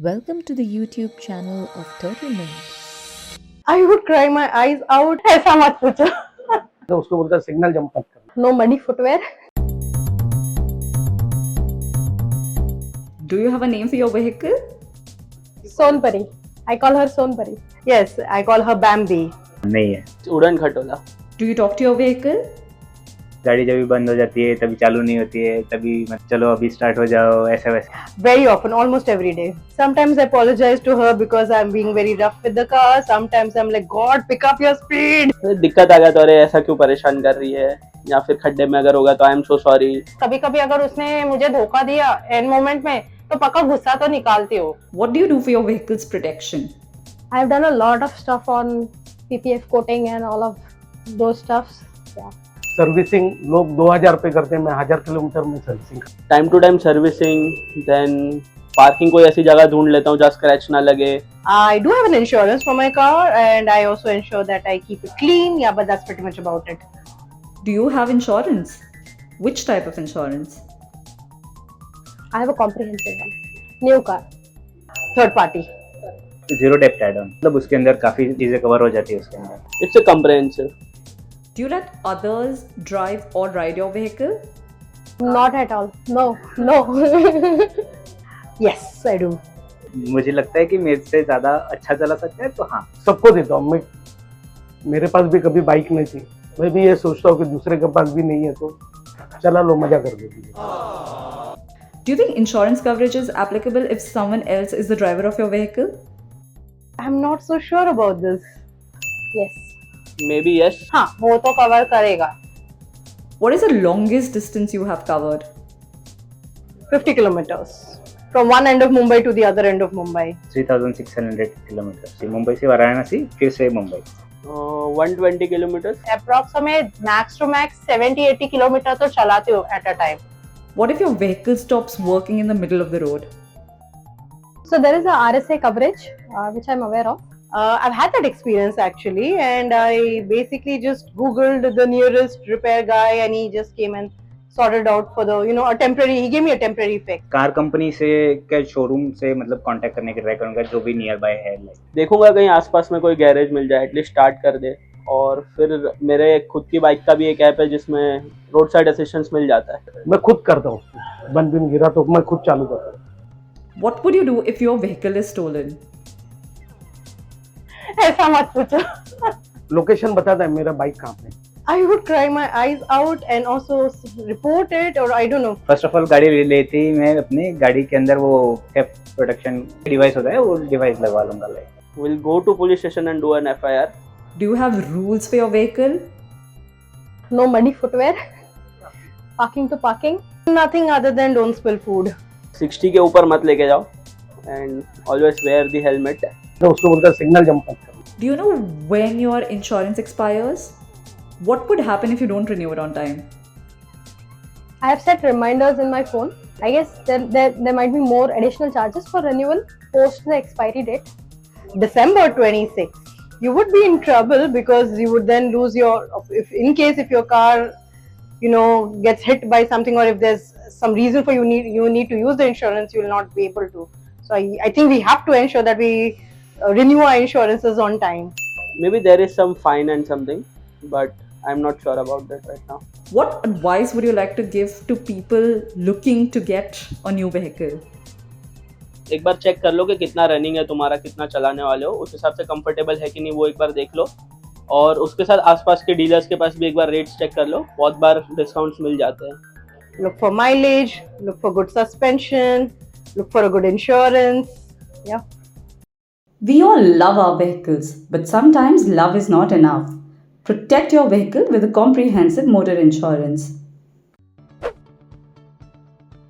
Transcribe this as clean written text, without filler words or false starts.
Welcome to the YouTube channel of Turtle Mint. I would cry my eyes out. ऐसा मत पूछो. तो उसको बोलता सिग्नल जंप मत करना. No muddy footwear. Do you have a name for your vehicle? Sonpari. I call her Sonpari. Yes, I call her Bambi. नहीं है. उड़न खटोला. Do you talk to your vehicle? गाड़ी जब भी बंद हो जाती है तभी चालू नहीं होती है, तभी चलो अभी स्टार्ट हो जाओ, ऐसा वैसा. Very often, almost every day. Sometimes I apologize to her because I'm being very rough with the car. Sometimes I'm like, God, pick up your speed. दिक्कत आ गया तो अरे ऐसा क्यों परेशान कर रही है, या फिर खड्डे में अगर होगा तो आई एम सो सॉरी. कभी कभी अगर उसने मुझे धोखा दिया एंड मोमेंट में तो पक्का गुस्सा तो निकालती हो. What do you do for your vehicle's protection? I've done a lot of stuff on PPF coating and all of those stuffs. Yeah. Servicing लोग 2000 पे करते हैं, मैं 1000 किलोमीटर में servicing. Time to time servicing, then parking कोई ऐसी जगह ढूंढ लेता हूँ जहाँ स्क्रैच ना लगे. I do have an insurance for my car and I also ensure that I keep it clean. Yeah, but that's pretty much about it. Do you have insurance? Which type of insurance? I have a comprehensive one. New car. Third party. Zero dep add on, मतलब उसके अंदर काफी चीजें cover हो जाती है उसके अंदर. It's a comprehensive. Do you let others drive or ride your vehicle? Not at all. No, no. Yes, I do. मुझे लगता है कि मेरे से ज्यादा अच्छा चला सकता है, तो हाँ. सबको देता हूँ मैं. मेरे पास भी कभी बाइक नहीं थी, मैं भी ये सोचता हूँ कि दूसरे के पास भी नहीं है तो चला लो, मजा कर देती है. Do you think insurance coverage is applicable if someone else is the driver of your vehicle? I'm not so sure about this. Yes. May be yes. हाँ, वो तो कवर करेगा. What is the longest distance you have covered? 50 kilometers. From one end of Mumbai to the other end of Mumbai. 3600 kilometre. Mumbai से वाराणसी, फिर से Mumbai. 120 kilometre. Approx हमें max to max 70-80 kilometre तो चलाते हो at a time. What if your vehicle stops working in the middle of the road? So there is a RSA coverage, which I'm aware of. I've had that experience actually, and I basically just Googled the nearest repair guy, and he just came and sorted out for the, a temporary. He gave me a temporary fix. Car company से क्या showroom से मतलब contact करने की try करूंगा, जो भी near by है. देखूंगा कहीं आसपास में कोई गैरेज मिल जाए, एटलीस्ट स्टार्ट कर दे. और फिर मेरे खुद की बाइक का भी एक ऐप है जिसमें रोड साइड असिस्टेंस मिल जाता है. मैं खुद करता हूँ. बंद बिन गिरा तो मैं खुद चालू करता हूँ. What would you do if your vehicle is stolen? ऐसा मत पूछो. लोकेशन बताता है मेरा बाइक कहाँ पे. I would cry my eyes out and also report it, or I don't know. First of all गाड़ी ले लेती मैं अपनी गाड़ी के अंदर वो थेफ्ट प्रोटेक्शन डिवाइस होता है, वो डिवाइस लगवा लूंगा. We'll go to police station and do an FIR. Do you have rules for your vehicle? No muddy footwear. Parking to parking. Nothing other than don't spill food. 60 के ऊपर मत लेके जाओ, and always wear the helmet. तो उसको बोलता signal jump मत करना. Do you know when your insurance expires? What would happen if you don't renew it on time? I have set reminders in my phone. I guess there might be more additional charges for renewal post the expiry date. December 26th. You would be in trouble because you would then lose your, if your car, gets hit by something, or if there's some reason for you need to use the insurance, you will not be able to. So I think we have to ensure that we renew our insurances on time. Maybe there is some fine and something, but I'm not sure about that right now. What advice would you like to give to people looking to get a new vehicle? एक बार check कर लो कि कितना running है तुम्हारा, कितना चलाने वाले हो, उस हिसाब से कंफर्टेबल है कि नहीं वो एक बार देख लो. और उसके साथ आसपास के डीलर्स के पास भी एक बार रेट्स चेक कर लो, बहुत बार डिस्काउंट्स मिल जाते हैं. Look for mileage, look for good suspension, look for a good insurance. Yeah. We all love our vehicles, but sometimes love is not enough. Protect your vehicle with a comprehensive motor insurance.